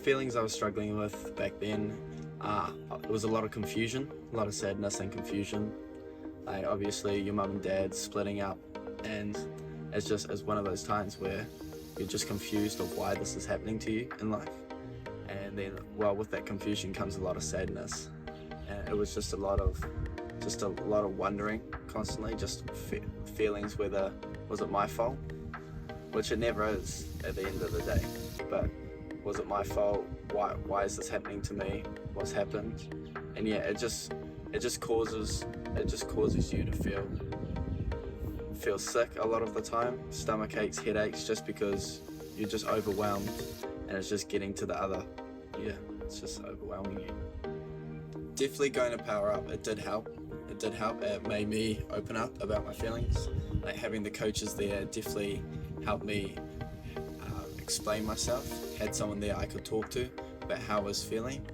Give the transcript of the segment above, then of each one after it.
feelings I was struggling with back then, it was a lot of confusion, a lot of sadness and confusion. Like obviously your mum and dad splitting up, and it's one of those times where you're just confused of why this is happening to you in life. And then, well, with that confusion comes a lot of sadness, and it was just a lot of wondering constantly, just feelings whether was it my fault, which it never is at the end of the day. But was it my fault? Why is this happening to me? What's happened? And yeah, it just causes you to feel sick a lot of the time, stomach aches, headaches, just because you're just overwhelmed, and it's just getting to the other. Yeah, it's just overwhelming you. Definitely going to PowerUp, it did help. It made me open up about my feelings. Like having the coaches there definitely helped me explain myself. Had someone there I could talk to about how I was feeling,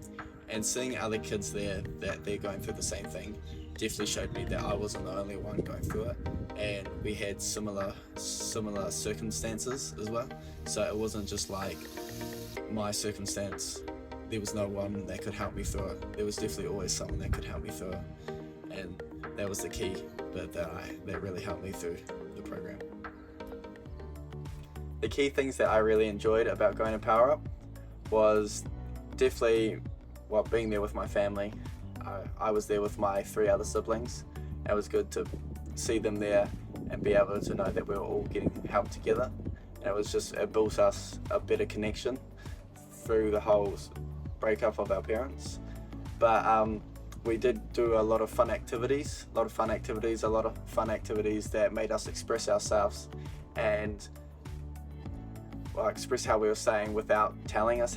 and seeing other kids there that they're going through the same thing definitely showed me that I wasn't the only one going through it, and we had similar circumstances as well. So it wasn't just like my circumstance. There was no one that could help me through it. There was definitely always someone that could help me through it, and that was the key bit that really helped me through the program. The key things that I really enjoyed about going to PowerUp was definitely being there with my family. I was there with my 3 other siblings. It was good to see them there and be able to know that we were all getting help together. And it built us a better connection through the whole breakup of our parents. But we did do a lot of fun activities, that made us express ourselves and express how we were saying without telling us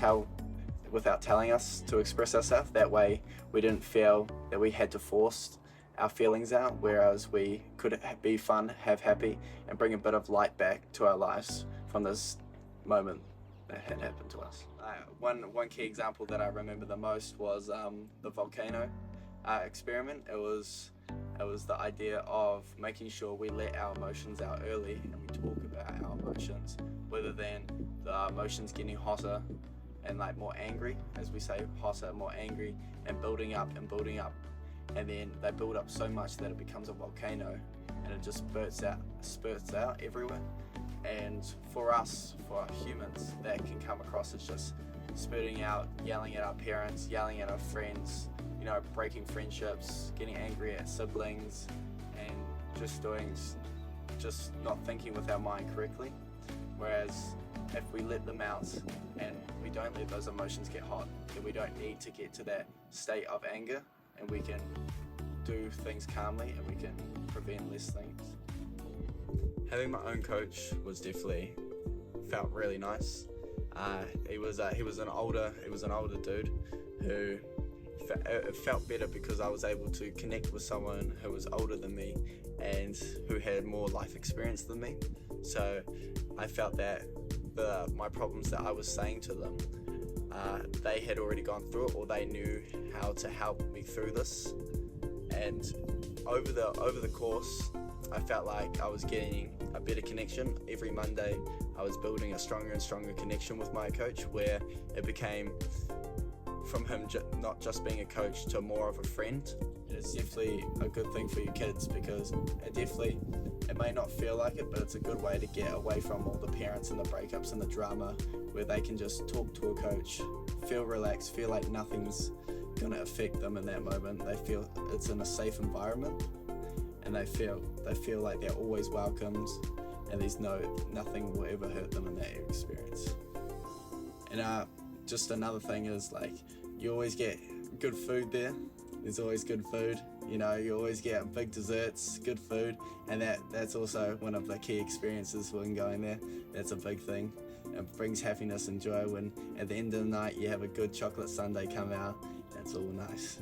to express ourselves. That way we didn't feel that we had to force our feelings out, whereas we could be fun, have happy, and bring a bit of light back to our lives from this moment that had happened to us. One key example that I remember the most was the volcano experiment. It was the idea of making sure we let our emotions out early and we talk about our emotions, rather than the emotions getting hotter and like more angry, as we say, hotter, more angry, and building up, and then they build up so much that it becomes a volcano, and it just spurts out everywhere. And for us, for humans, that can come across as just spurting out, yelling at our parents, yelling at our friends, breaking friendships, getting angry at siblings, and just not thinking with our mind correctly. Whereas if we let them out and we don't let those emotions get hot, then we don't need to get to that state of anger, and we can do things calmly and we can prevent less things. Having my own coach felt really nice. He was an older dude who it felt better because I was able to connect with someone who was older than me and who had more life experience than me. So I felt that my problems that I was saying to them, they had already gone through it, or they knew how to help me through this. And over the course, I felt like I was getting a better connection. Every Monday I was building a stronger and stronger connection with my coach, where it became from him not just being a coach to more of a friend. It's definitely a good thing for your kids, because it may not feel like it, but it's a good way to get away from all the parents and the breakups and the drama, where they can just talk to a coach, feel relaxed, feel like nothing's gonna affect them in that moment. They feel it's in a safe environment, and they feel like they're always welcomed, and nothing will ever hurt them in that experience. And just another thing is, like, you always get good food there. There's always good food. You always get big desserts, good food, and that's also one of the key experiences when going there. That's a big thing. It brings happiness and joy when at the end of the night you have a good chocolate sundae come out. That's all nice.